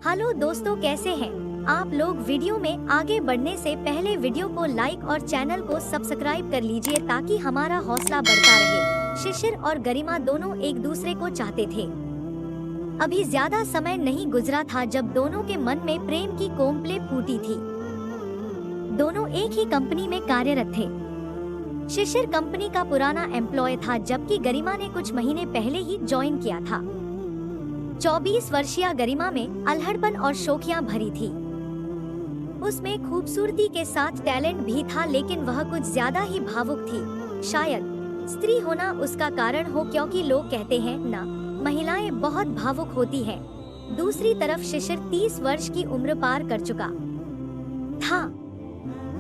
Hello दोस्तों, कैसे हैं आप लोग। वीडियो में आगे बढ़ने से पहले वीडियो को लाइक और चैनल को सब्सक्राइब कर लीजिए ताकि हमारा हौसला बढ़ता रहे। शिशिर और गरिमा दोनों एक दूसरे को चाहते थे। अभी ज्यादा समय नहीं गुजरा था जब दोनों के मन में प्रेम की कोम्पले फूटी थी। दोनों एक ही कंपनी में कार्यरत थे। शिशिर कंपनी का पुराना एम्प्लॉय था जबकि गरिमा ने कुछ महीने पहले ही ज्वाइन किया था। 24 वर्षीय गरिमा में अल्हड़पन और शौकियां भरी थी। उसमें खूबसूरती के साथ टैलेंट भी था, लेकिन वह कुछ ज्यादा ही भावुक थी। शायद स्त्री होना उसका कारण हो, क्योंकि लोग कहते हैं ना, महिलाएं बहुत भावुक होती हैं। दूसरी तरफ शिशिर 30 वर्ष की उम्र पार कर चुका था।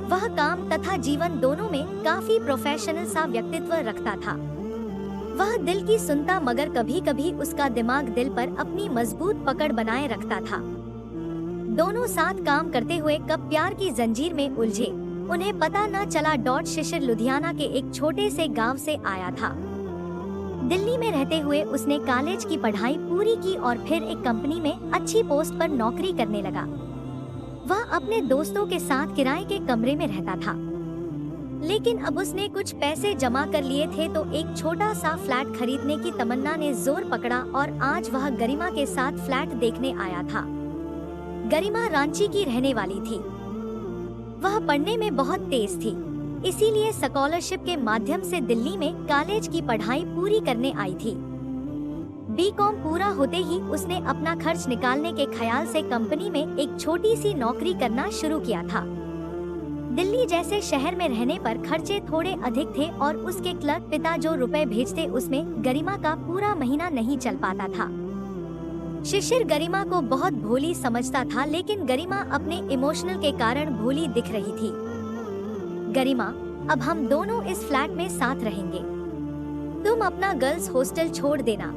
वह काम तथा जीवन दोनों में काफी प्रोफेशनल सा व्यक्तित्व रखता था। वह दिल की सुनता, मगर कभी कभी उसका दिमाग दिल पर अपनी मजबूत पकड़ बनाए रखता था। दोनों साथ काम करते हुए कब प्यार की जंजीर में उलझे, उन्हें पता न चला। शिशिर लुधियाना के एक छोटे से गांव से आया था। दिल्ली में रहते हुए उसने कॉलेज की पढ़ाई पूरी की और फिर एक कंपनी में अच्छी पोस्ट पर नौकरी करने लगा। वह अपने दोस्तों के साथ किराए के कमरे में रहता था, लेकिन अब उसने कुछ पैसे जमा कर लिए थे तो एक छोटा सा फ्लैट खरीदने की तमन्ना ने जोर पकड़ा और आज वह गरिमा के साथ फ्लैट देखने आया था। गरिमा रांची की रहने वाली थी। वह पढ़ने में बहुत तेज थी, इसीलिए स्कॉलरशिप के माध्यम से दिल्ली में कॉलेज की पढ़ाई पूरी करने आई थी। बीकॉम पूरा होते ही उसने अपना खर्च निकालने के ख्याल से कंपनी में एक छोटी सी नौकरी करना शुरू किया था। दिल्ली जैसे शहर में रहने पर खर्चे थोड़े अधिक थे और उसके क्लर्क पिता जो रुपए भेजते उसमें गरिमा का पूरा महीना नहीं चल पाता था। शिशिर गरिमा को बहुत भोली समझता था, लेकिन गरिमा अपने इमोशनल के कारण भोली दिख रही थी। गरिमा, अब हम दोनों इस फ्लैट में साथ रहेंगे। तुम अपना गर्ल्स हॉस्टल छोड़ देना।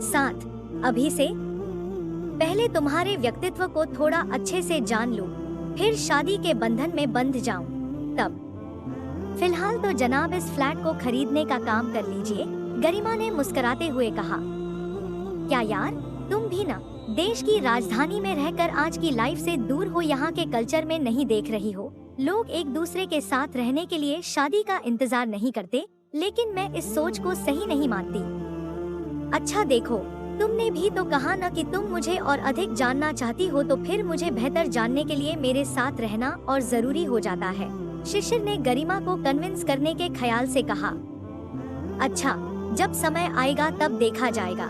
साथ अभी से पहले तुम्हारे व्यक्तित्व को थोड़ा अच्छे से जान लूं, फिर शादी के बंधन में बंध जाऊं, तब। फिलहाल तो जनाब इस फ्लैट को खरीदने का काम कर लीजिए, गरिमा ने मुस्कुराते हुए कहा। क्या यार, तुम भी ना देश की राजधानी में रहकर आज की लाइफ से दूर हो, यहाँ के कल्चर में नहीं देख रही हो। लोग एक दूसरे के साथ रहने के लिए शादी का इंतजार नहीं करते, लेकिन मैं इस सोच को सही नहीं मानती। अच्छा देखो, तुमने भी तो कहा ना कि तुम मुझे और अधिक जानना चाहती हो, तो फिर मुझे बेहतर जानने के लिए मेरे साथ रहना और जरूरी हो जाता है। शिशिर ने गरिमा को कन्विंस करने के ख्याल से कहा। अच्छा, जब समय आएगा तब देखा जाएगा।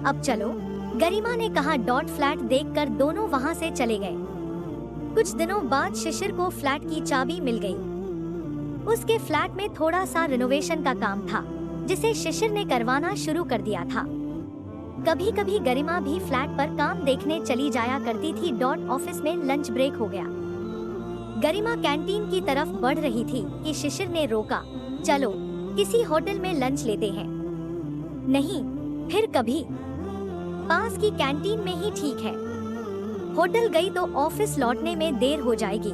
अब चलो, गरिमा ने कहा। फ्लैट देखकर दोनों वहां से चले गए। कुछ दिनों बाद शिशिर को फ्लैट की चाबी मिल गई। उसके फ्लैट में थोड़ा सा रिनोवेशन का काम था, जिसे शिशिर ने करवाना शुरू कर दिया था। कभी कभी गरिमा भी फ्लैट पर काम देखने चली जाया करती थी। ऑफिस में लंच ब्रेक हो गया। गरिमा कैंटीन की तरफ बढ़ रही थी कि शिशिर ने रोका। चलो, किसी होटल में लंच लेते हैं। नहीं, फिर कभी। पास की कैंटीन में ही ठीक है। होटल गई तो ऑफिस लौटने में देर हो जाएगी।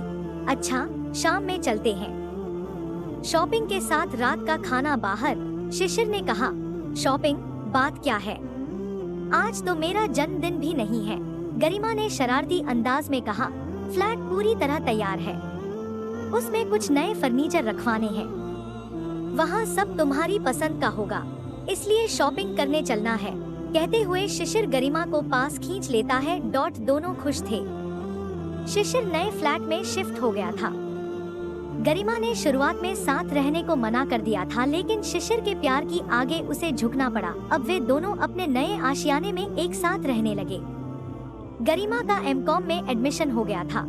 अच्छा, शाम में चलते हैं। शॉपिंग के साथ रात का खाना बाहर। शिशिर ने कहा। शॉपिंग? बात क्या है, आज तो मेरा जन्मदिन भी नहीं है, गरिमा ने शरारती अंदाज में कहा। फ्लैट पूरी तरह तैयार है, उसमें कुछ नए फर्नीचर रखवाने हैं। वहाँ सब तुम्हारी पसंद का होगा, इसलिए शॉपिंग करने चलना है। कहते हुए शिशिर गरिमा को पास खींच लेता है। दोनों खुश थे। शिशिर नए फ्लैट में शिफ्ट हो गया था। गरिमा ने शुरुआत में साथ रहने को मना कर दिया था, लेकिन शिशिर के प्यार की आगे उसे झुकना पड़ा। अब वे दोनों अपने नए आशियाने में एक साथ रहने लगे। गरिमा का एमकॉम में एडमिशन हो गया था,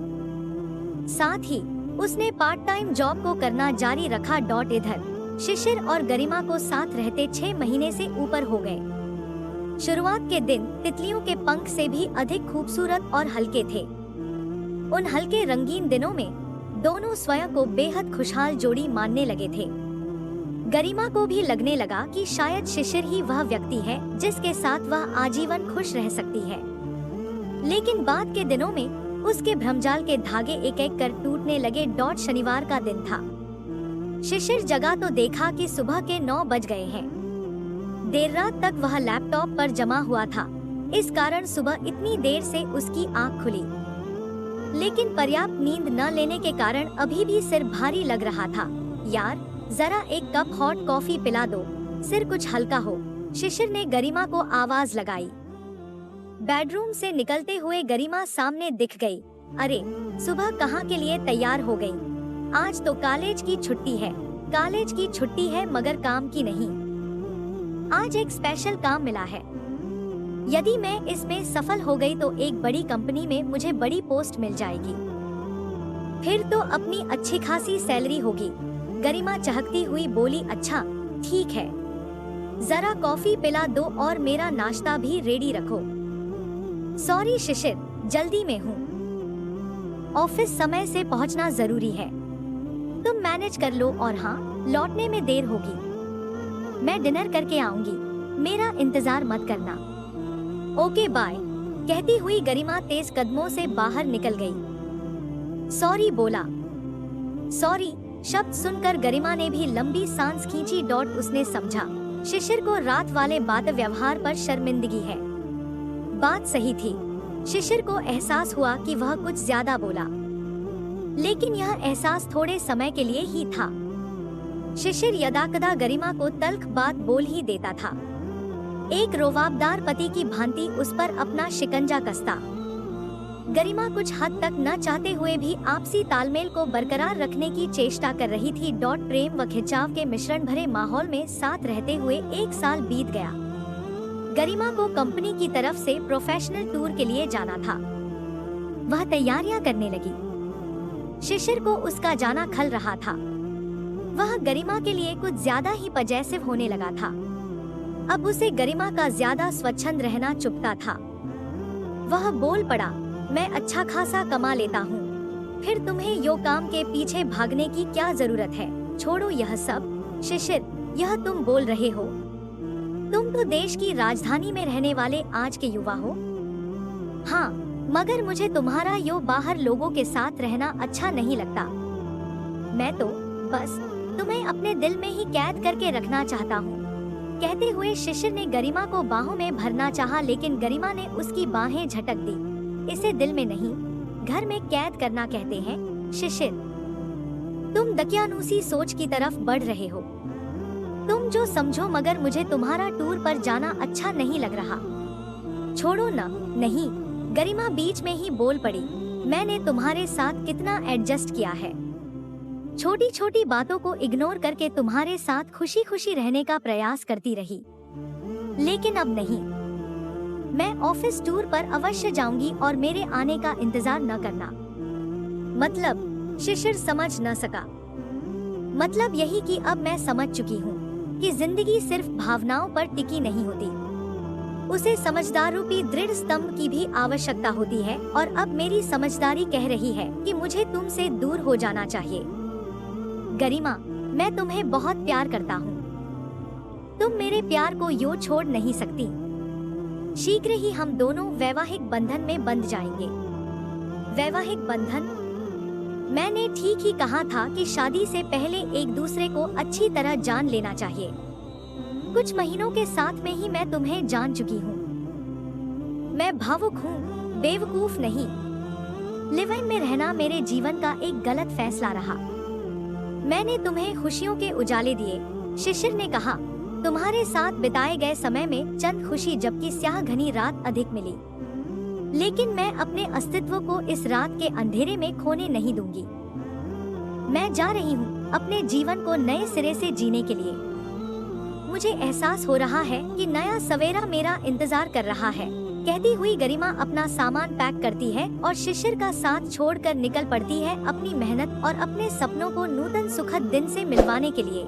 साथ ही उसने पार्ट टाइम जॉब को करना जारी रखा। इधर शिशिर और गरिमा को साथ रहते 6 महीने से ऊपर हो गए। शुरुआत के दिन तितलियों के पंख से भी अधिक खूबसूरत और हल्के थे। उन हल्के रंगीन दिनों में दोनों स्वयं को बेहद खुशहाल जोड़ी मानने लगे थे। गरिमा को भी लगने लगा कि शायद शिशिर ही वह व्यक्ति है जिसके साथ वह आजीवन खुश रह सकती है। लेकिन बाद के दिनों में उसके भ्रमजाल के धागे एक एक कर टूटने लगे। शनिवार का दिन था। शिशिर जगा तो देखा कि सुबह के 9 बज गए हैं। देर रात तक वह लैपटॉप पर जमा हुआ था। इस कारण सुबह इतनी देर से उसकी आंख खुली। लेकिन पर्याप्त नींद न लेने के कारण अभी भी सिर भारी लग रहा था। यार, जरा एक कप हॉट कॉफी पिला दो, सिर कुछ हल्का हो। शिशिर ने गरिमा को आवाज लगाई। बेडरूम से निकलते हुए गरिमा सामने दिख गई। अरे, सुबह कहाँ के लिए तैयार हो गई? आज तो कॉलेज की छुट्टी है। कॉलेज की छुट्टी है मगर काम की नहीं। आज एक स्पेशल काम मिला है। यदि मैं इसमें सफल हो गई तो एक बड़ी कंपनी में मुझे बड़ी पोस्ट मिल जाएगी। फिर तो अपनी अच्छी खासी सैलरी होगी। गरिमा चहकती हुई बोली, अच्छा ठीक है, जरा कॉफी पिला दो और मेरा नाश्ता भी रेडी रखो। सॉरी शिशिर, जल्दी में हूँ। ऑफिस समय से पहुँचना जरूरी है। तुम मैनेज कर लो और हाँ, लौटने में देर होगी। मैं डिनर करके आऊंगी, मेरा इंतजार मत करना। Okay bye. कहती हुई गरिमा तेज कदमों से बाहर निकल गई। सॉरी बोला। सॉरी शब्द सुनकर गरिमा ने भी लंबी सांस खींची। उसने समझा शिशिर को रात वाले बात व्यवहार पर शर्मिंदगी है। बात सही थी। शिशिर को एहसास हुआ कि वह कुछ ज्यादा बोला, लेकिन यह एहसास थोड़े समय के लिए ही था। शिशिर यदाकदा गरिमा को तल्ख बात बोल ही देता था। एक रोवाबदार पति की भांति उस पर अपना शिकंजा कसता। गरिमा कुछ हद तक न चाहते हुए भी आपसी तालमेल को बरकरार रखने की चेष्टा कर रही थी। प्रेम व खिंचाव के मिश्रण भरे माहौल में साथ रहते हुए 1 साल बीत गया। गरिमा को कंपनी की तरफ से प्रोफेशनल टूर के लिए जाना था। वह तैयारियां करने लगी। शिशिर को उसका जाना खल रहा था। वह गरिमा के लिए कुछ ज्यादा ही पजेसिव होने लगा था। अब उसे गरिमा का ज्यादा स्वच्छंद रहना चुभता था। वह बोल पड़ा, मैं अच्छा खासा कमा लेता हूँ, फिर तुम्हें यो काम के पीछे भागने की क्या जरूरत है? छोड़ो यह सब। शिशिर, यह तुम बोल रहे हो? तुम तो देश की राजधानी में रहने वाले आज के युवा हो। हाँ, मगर मुझे तुम्हारा यो बाहर लोगों के साथ रहना अच्छा नहीं लगता। मैं तो बस तुम्हें अपने दिल में ही कैद करके रखना चाहता हूँ। कहते हुए शिशिर ने गरिमा को बाहों में भरना चाहा, लेकिन गरिमा ने उसकी बाहें झटक दी। इसे दिल में नहीं, घर में कैद करना कहते हैं। शिशिर, तुम दकियानूसी सोच की तरफ बढ़ रहे हो। तुम जो समझो, मगर मुझे तुम्हारा टूर पर जाना अच्छा नहीं लग रहा। छोड़ो ना। नहीं, गरिमा बीच में ही बोल पड़ी, मैंने तुम्हारे साथ कितना एडजस्ट किया है। छोटी छोटी बातों को इग्नोर करके तुम्हारे साथ खुशी खुशी रहने का प्रयास करती रही, लेकिन अब नहीं। मैं ऑफिस टूर पर अवश्य जाऊंगी और मेरे आने का इंतजार न करना। मतलब? शिशिर समझ न सका। मतलब यही कि अब मैं समझ चुकी हूँ कि जिंदगी सिर्फ भावनाओं पर टिकी नहीं होती, उसे समझदार रूपी दृढ़ स्तंभ की भी आवश्यकता होती है। और अब मेरी समझदारी कह रही है कि मुझे तुमसे दूर हो जाना चाहिए। गरिमा, मैं तुम्हें बहुत प्यार करता हूँ। तुम मेरे प्यार को यूं छोड़ नहीं सकती। शीघ्र ही हम दोनों वैवाहिक बंधन में बंध जाएंगे। वैवाहिक बंधन? मैंने ठीक ही कहा था कि शादी से पहले एक दूसरे को अच्छी तरह जान लेना चाहिए। कुछ महीनों के साथ में ही मैं तुम्हें जान चुकी हूँ। मैं भावुक हूँ, बेवकूफ नहीं। लिव इन में रहना मेरे जीवन का एक गलत फैसला रहा। मैंने तुम्हें खुशियों के उजाले दिए। शिशिर ने कहा, तुम्हारे साथ बिताए गए समय में चंद खुशी जबकि स्याह घनी रात अधिक मिली, लेकिन मैं अपने अस्तित्व को इस रात के अंधेरे में खोने नहीं दूंगी। मैं जा रही हूँ अपने जीवन को नए सिरे से जीने के लिए। मुझे एहसास हो रहा है कि नया सवेरा मेरा इंतजार कर रहा है। कहती हुई गरिमा अपना सामान पैक करती है और शिशिर का साथ छोड़कर निकल पड़ती है अपनी मेहनत और अपने सपनों को नूतन सुखद दिन से मिलवाने के लिए।